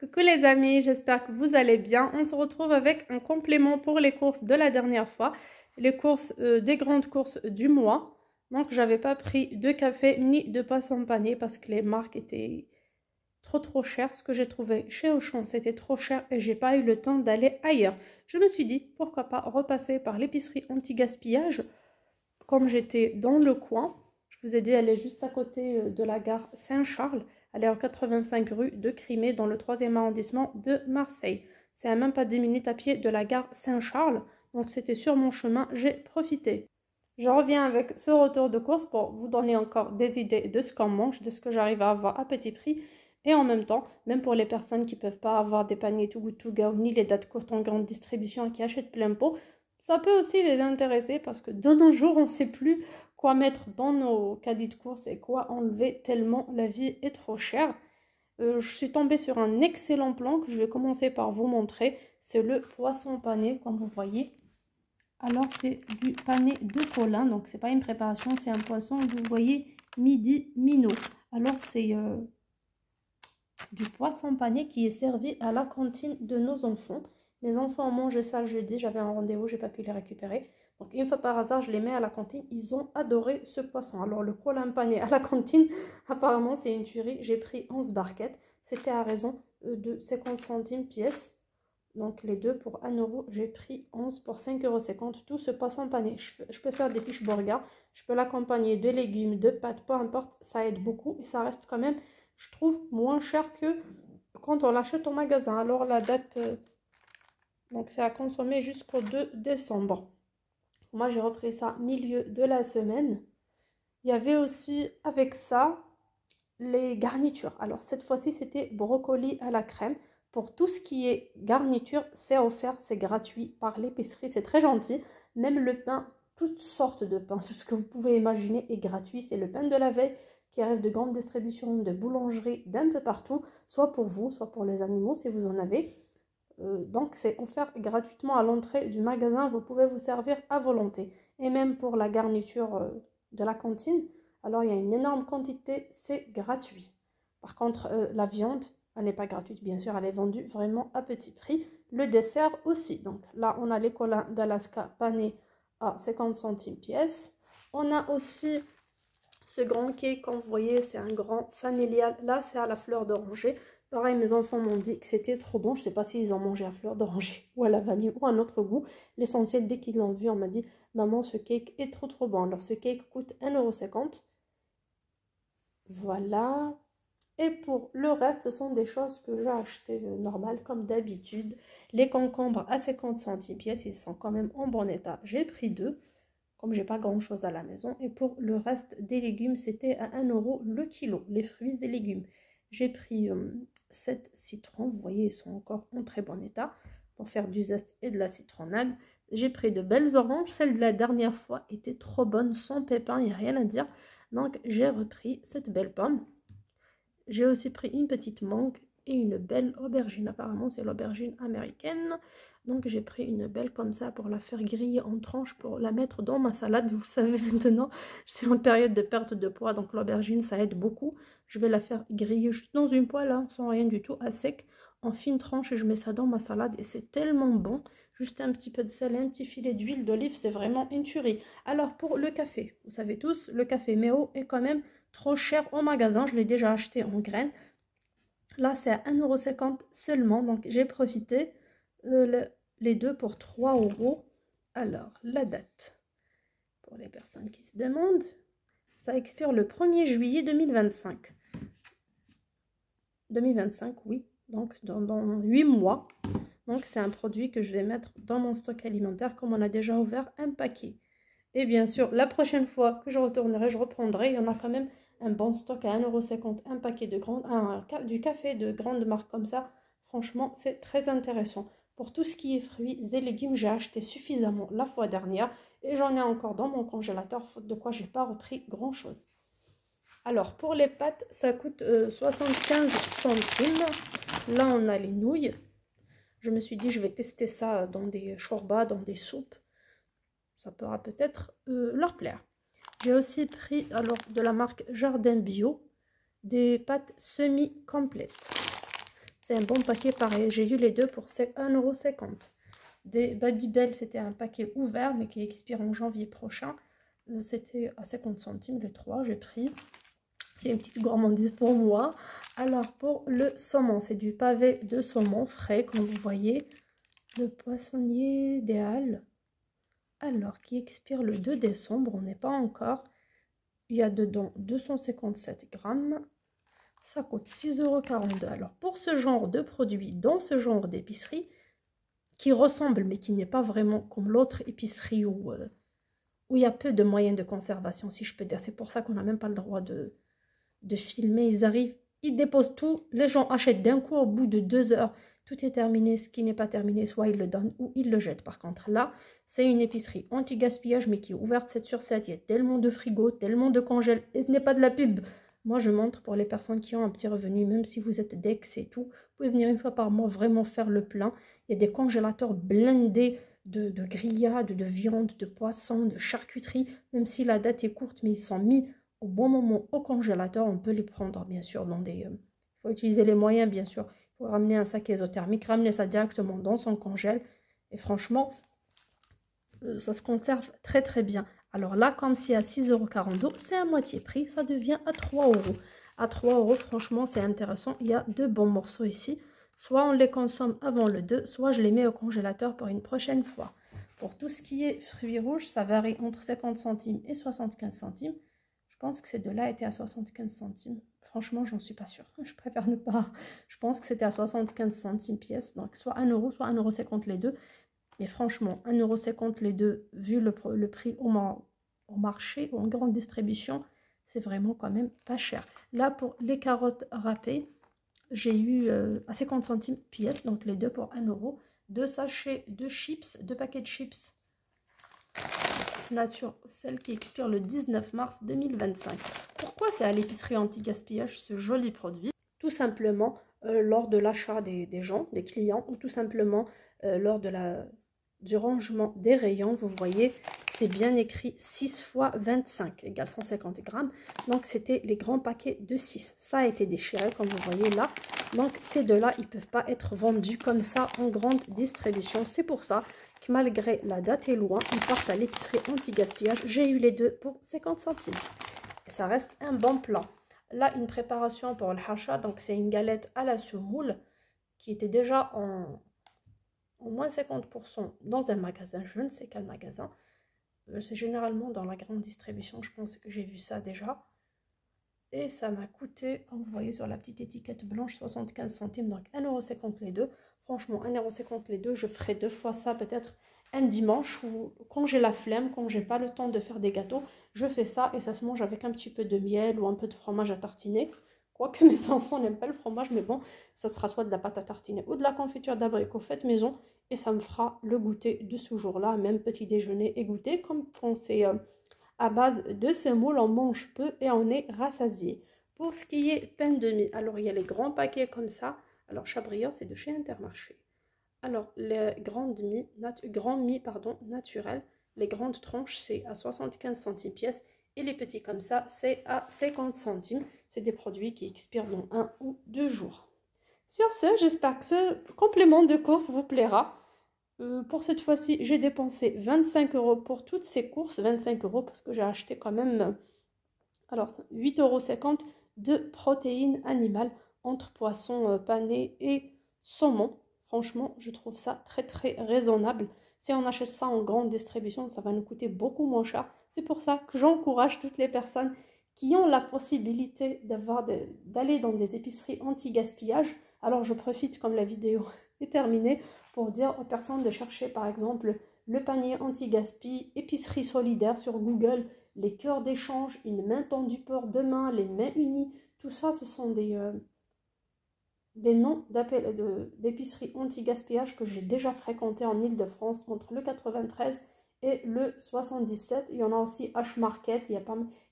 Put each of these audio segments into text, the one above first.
Coucou les amis, j'espère que vous allez bien. On se retrouve avec un complément pour les courses de la dernière fois, les courses des grandes courses du mois. Donc j'avais pas pris de café ni de poisson pané parce que les marques étaient trop chères. Ce que j'ai trouvé chez Auchan, c'était trop cher et j'ai pas eu le temps d'aller ailleurs. Je me suis dit pourquoi pas repasser par l'épicerie anti-gaspillage comme j'étais dans le coin. Je vous ai dit, elle est juste à côté de la gare Saint-Charles. Elle est en 85 rue de Crimée, dans le 3e arrondissement de Marseille. C'est à même pas 10 minutes à pied de la gare Saint-Charles. Donc c'était sur mon chemin, j'ai profité. Je reviens avec ce retour de course pour vous donner encore des idées de ce qu'on mange, de ce que j'arrive à avoir à petit prix. Et en même temps, même pour les personnes qui ne peuvent pas avoir des paniers Too Good To Go ni les dates courtes en grande distribution et qui achètent plein pot, ça peut aussi les intéresser parce que de nos jours, on ne sait plus quoi mettre dans nos caddies de course et quoi enlever tellement la vie est trop chère. Je suis tombée sur un excellent plan que je vais commencer par vous montrer. C'est le poisson pané, comme vous voyez. Alors, c'est du pané de Colin. Donc, c'est pas une préparation, c'est un poisson, vous voyez, midi minot. Alors, c'est du poisson pané qui est servi à la cantine de nos enfants. Mes enfants ont mangé ça jeudi, j'avais un rendez-vous, j'ai pas pu les récupérer. Donc une fois par hasard, je les mets à la cantine. Ils ont adoré ce poisson. Alors le Colin pané à la cantine, apparemment c'est une tuerie. J'ai pris 11 barquettes. C'était à raison de 50 centimes pièce. Donc les deux pour 1 euro, j'ai pris 11 pour 5,50 €. Tout ce poisson pané. Je peux faire des fish burgers. Je peux l'accompagner de légumes, de pâtes, peu importe. Ça aide beaucoup et ça reste quand même, je trouve, moins cher que quand on l'achète au magasin. Alors la date, donc c'est à consommer jusqu'au 2 décembre. Moi j'ai repris ça milieu de la semaine. Il y avait aussi avec ça les garnitures. Alors cette fois-ci c'était brocoli à la crème. Pour tout ce qui est garniture, c'est offert, c'est gratuit par l'épicerie, c'est très gentil. Même le pain, toutes sortes de pains, tout ce que vous pouvez imaginer est gratuit. C'est le pain de la veille qui arrive de grande distribution, de boulangerie, d'un peu partout, soit pour vous, soit pour les animaux si vous en avez. Donc c'est offert gratuitement à l'entrée du magasin, vous pouvez vous servir à volonté. Et même pour la garniture de la cantine, alors il y a une énorme quantité, c'est gratuit. Par contre, la viande, elle n'est pas gratuite bien sûr, elle est vendue vraiment à petit prix. Le dessert aussi, donc là on a les Colin d'Alaska panés à 50 centimes pièce. On a aussi ce grand cake, comme vous voyez, c'est un grand familial. Là, c'est à la fleur d'oranger. Pareil, mes enfants m'ont dit que c'était trop bon. Je ne sais pas s'ils ont mangé à fleur d'oranger ou à la vanille ou à un autre goût. L'essentiel, dès qu'ils l'ont vu, on m'a dit « Maman, ce cake est trop bon ». Alors, ce cake coûte 1,50 €. Voilà. Et pour le reste, ce sont des choses que j'ai achetées normales, comme d'habitude. Les concombres à 50 centimes pièce, ils sont quand même en bon état. J'ai pris 2. Comme j'ai pas grand chose à la maison. Et pour le reste des légumes, c'était à 1 € le kilo, les fruits et légumes. J'ai pris 7 citrons, vous voyez, ils sont encore en très bon état pour faire du zeste et de la citronnade. J'ai pris de belles oranges, celle de la dernière fois était trop bonne, sans pépins, il n'y a rien à dire. Donc j'ai repris cette belle pomme. J'ai aussi pris une petite mangue et une belle aubergine. Apparemment, c'est l'aubergine américaine. Donc, j'ai pris une belle comme ça pour la faire griller en tranches, pour la mettre dans ma salade. Vous savez maintenant, je suis en période de perte de poids, donc l'aubergine, ça aide beaucoup. Je vais la faire griller juste dans une poêle, hein, sans rien du tout, à sec, en fine tranche, et je mets ça dans ma salade. Et c'est tellement bon. Juste un petit peu de sel et un petit filet d'huile d'olive, c'est vraiment une tuerie. Alors, pour le café, vous savez tous, le café Méo est quand même trop cher au magasin. Je l'ai déjà acheté en graines. Là, c'est à 1,50 € seulement, donc j'ai profité les deux pour 3 €. Alors, la date, pour les personnes qui se demandent, ça expire le 1er juillet 2025. 2025, oui, donc dans 8 mois. Donc, c'est un produit que je vais mettre dans mon stock alimentaire, comme on a déjà ouvert un paquet. Et bien sûr, la prochaine fois que je retournerai, je reprendrai. Il y en a quand même un bon stock à 1,50 €, un paquet de du café de grande marque comme ça. Franchement, c'est très intéressant. Pour tout ce qui est fruits et légumes, j'ai acheté suffisamment la fois dernière et j'en ai encore dans mon congélateur, faute de quoi j'ai pas repris grand chose. Alors, pour les pâtes, ça coûte 75 centimes. Là, on a les nouilles. Je me suis dit, je vais tester ça dans des chorbas, dans des soupes. Ça pourra peut-être leur plaire. J'ai aussi pris alors de la marque Jardin Bio des pâtes semi-complètes. C'est un bon paquet pareil. J'ai eu les deux pour 1,50 €. Des Babybel, c'était un paquet ouvert mais qui expire en janvier prochain. C'était à 50 centimes les 3, j'ai pris. C'est une petite gourmandise pour moi. Alors pour le saumon, c'est du pavé de saumon frais comme vous voyez. Le poissonnier des Halles. Alors qui expire le 2 décembre, on n'est pas encore. Il y a dedans 257 grammes. Ça coûte 6,42 €. Alors pour ce genre de produit, dans ce genre d'épicerie, qui ressemble mais qui n'est pas vraiment comme l'autre épicerie où il y a peu de moyens de conservation, si je peux dire. C'est pour ça qu'on n'a même pas le droit de filmer. Ils arrivent, ils déposent tout, les gens achètent d'un coup au bout de 2 heures. Tout est terminé, ce qui n'est pas terminé, soit ils le donnent ou ils le jettent. Par contre, là, c'est une épicerie anti-gaspillage, mais qui est ouverte 7 sur 7. Il y a tellement de frigos, tellement de congèles. Et ce n'est pas de la pub. Moi, je montre pour les personnes qui ont un petit revenu, même si vous êtes d'ex et tout. Vous pouvez venir une fois par mois, vraiment faire le plein. Il y a des congélateurs blindés de grillades, de viande, de poisson, de charcuterie. Même si la date est courte, mais ils sont mis au bon moment au congélateur. On peut les prendre, bien sûr, dans des... Il faut utiliser les moyens, bien sûr. Il faut ramener un sac ésothermique, ramener ça directement dans son congèle. Et franchement, ça se conserve très très bien. Alors là, comme c'est à 6,42 €, c'est à moitié prix. Ça devient à 3 €. À 3 €, franchement, c'est intéressant. Il y a deux bons morceaux ici. Soit on les consomme avant le 2, soit je les mets au congélateur pour une prochaine fois. Pour tout ce qui est fruits rouges, ça varie entre 50 centimes et 75 centimes. Je pense que ces deux-là étaient à 75 centimes. Franchement, j'en suis pas sûre. Je préfère ne pas. Je pense que c'était à 75 centimes pièce. Donc, soit 1 €, soit 1,50 € les deux. Mais franchement, 1,50 € les deux, vu le prix au marché ou en grande distribution, c'est vraiment quand même pas cher. Là, pour les carottes râpées, j'ai eu à 50 centimes pièce, donc les deux pour 1 €. Deux sachets de chips, deux paquets de chips nature, celle qui expire le 19 mars 2025. Pourquoi c'est à l'épicerie anti-gaspillage ce joli produit? Tout simplement lors de l'achat des gens, des clients, ou tout simplement lors du rangement des rayons. Vous voyez, c'est bien écrit 6 x 25 égale 150 grammes. Donc c'était les grands paquets de 6. Ça a été déchiré comme vous voyez là. Donc ces deux-là, ils ne peuvent pas être vendus comme ça en grande distribution. C'est pour ça que malgré la date est loin, ils partent à l'épicerie anti-gaspillage. J'ai eu les deux pour 50 centimes. Et ça reste un bon plan. Là, une préparation pour le hacha. Donc c'est une galette à la semoule qui était déjà en moins 50% dans un magasin, je ne sais quel magasin. C'est généralement dans la grande distribution, je pense que j'ai vu ça déjà. Et ça m'a coûté, comme vous voyez sur la petite étiquette blanche, 75 centimes, donc 1,50 € les deux. Franchement, 1,50 € les deux, je ferai 2 fois ça peut-être un dimanche, ou quand j'ai la flemme, quand j'ai pas le temps de faire des gâteaux, je fais ça et ça se mange avec un petit peu de miel ou un peu de fromage à tartiner. Quoique mes enfants n'aiment pas le fromage, mais bon, ça sera soit de la pâte à tartiner ou de la confiture d'abricot faite maison. Et ça me fera le goûter de ce jour-là, même petit déjeuner et goûter. Comme quand c'est à base de semoule, on mange peu et on est rassasié. Pour ce qui est pain de mie, alors il y a les grands paquets comme ça. Alors Chabrior, c'est de chez Intermarché. Alors les grands mie naturels, les grandes tranches, c'est à 75 centimes pièce. Et les petits comme ça, c'est à 50 centimes. C'est des produits qui expirent dans 1 ou 2 jours. Sur ce, j'espère que ce complément de course vous plaira. Pour cette fois-ci, j'ai dépensé 25 € pour toutes ces courses. 25 € parce que j'ai acheté quand même 8,50 € de protéines animales entre poissons panés et saumon. Franchement, je trouve ça très très raisonnable. Si on achète ça en grande distribution, ça va nous coûter beaucoup moins cher. C'est pour ça que j'encourage toutes les personnes qui ont la possibilité d'aller dans des épiceries anti-gaspillage. Alors je profite, comme la vidéo est terminée, pour dire aux personnes de chercher par exemple le panier anti-gaspi, épicerie solidaire sur Google, les cœurs d'échange, une main tendue pour demain, les mains unies. Tout ça, ce sont des noms d'épiceries anti-gaspillage que j'ai déjà fréquenté en Ile-de-France entre le 93 et le 77. Il y en a aussi H-Market, il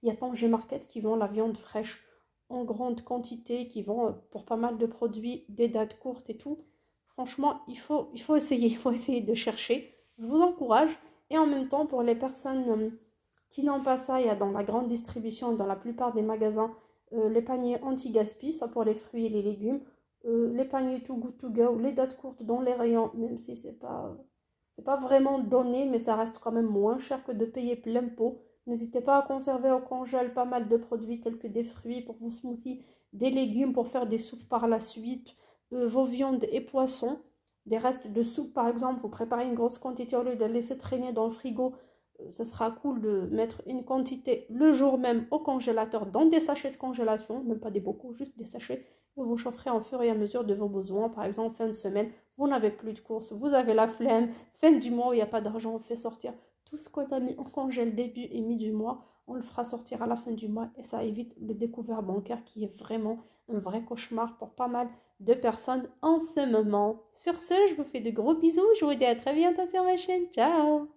y a Tanger Market qui vend la viande fraîche en grande quantité, qui vend pour pas mal de produits, des dates courtes et tout. Franchement, il faut essayer de chercher. Je vous encourage. Et en même temps, pour les personnes qui n'ont pas ça, il y a dans la grande distribution, dans la plupart des magasins, les paniers anti-gaspi, soit pour les fruits et les légumes, les paniers Too Good To Go, les dates courtes dans les rayons, même si c'est pas vraiment donné, mais ça reste quand même moins cher que de payer plein pot. N'hésitez pas à conserver au congèle pas mal de produits tels que des fruits pour vos smoothies, des légumes pour faire des soupes par la suite, vos viandes et poissons. Des restes de soupe par exemple, vous préparez une grosse quantité au lieu de la laisser traîner dans le frigo. Ce sera cool de mettre une quantité le jour même au congélateur dans des sachets de congélation, même pas des bocaux, juste des sachets. Et vous chaufferez en fur et à mesure de vos besoins. Par exemple, fin de semaine, vous n'avez plus de courses, vous avez la flemme. Fin du mois où il n'y a pas d'argent, on fait sortir tout ce qu'on a mis en congèle début et mi du mois. On le fera sortir à la fin du mois et ça évite le découvert bancaire qui est vraiment un vrai cauchemar pour pas mal de personnes en ce moment. Sur ce, je vous fais de gros bisous. Je vous dis à très bientôt sur ma chaîne. Ciao!